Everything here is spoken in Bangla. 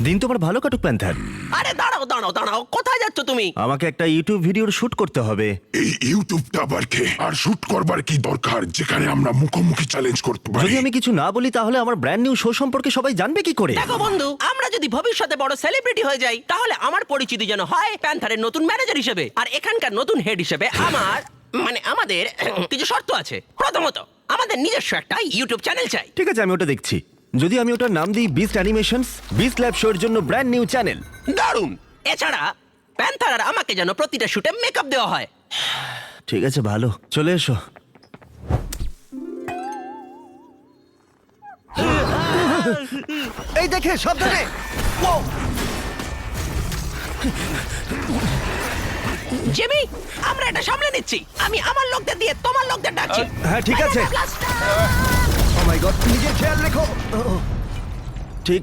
দিন তোমার ভালো কাটুক প্যান্থার। আরে দাঁড়াও দাঁড়াও দাঁড়াও, কোথায় যাচ্ছ তুমি? আমাকে একটা ইউটিউব ভিডিওর শুট করতে হবে। এই ইউটিউবটা আবার কে? আর শুট করবার কি দরকার যেখানে আমরা মুখোমুখি চ্যালেঞ্জ করতে পারি? যদি আমি কিছু না বলি তাহলে আমার ব্র্যান্ড নিউ শো সম্পর্কে সবাই জানবে কি করে? দেখো বন্ধু, আমরা যদি ভবিষ্যতে বড় সেলিব্রিটি হয়ে যাই তাহলে আমার পরিচিতি যেন হয় প্যান্থারের নতুন ম্যানেজার হিসেবে, আর এখানকার নতুন হেড হিসেবে আমাদের কিছু শর্ত আছে। প্রথমত, আমাদের নিজস্ব একটা ইউটিউব চ্যানেল চাই। ঠিক আছে, আমি ওটা দেখছি। যদি আমি ওটার নাম দিই বিস্ট অ্যানিমেশনস, বিস্ট ল্যাব শোর জন্য ব্র্যান্ড নিউ চ্যানেল। দারুণ। এছাড়া প্যান্থার আর আমাকে যেন প্রতিটা শুটে মেকআপ দেওয়া হয়। ঠিক আছে, ভালো, চলে এসো। এই দেখে সাবধানে। জিমি, আমরা এটা সামলে নিচ্ছি। আমি আমার লোকদের দিয়ে তোমার লোকদের ডাকছি। হ্যাঁ, ঠিক আছে। ও মাই গড, নিজের খেয়াল রেখো। ঠিক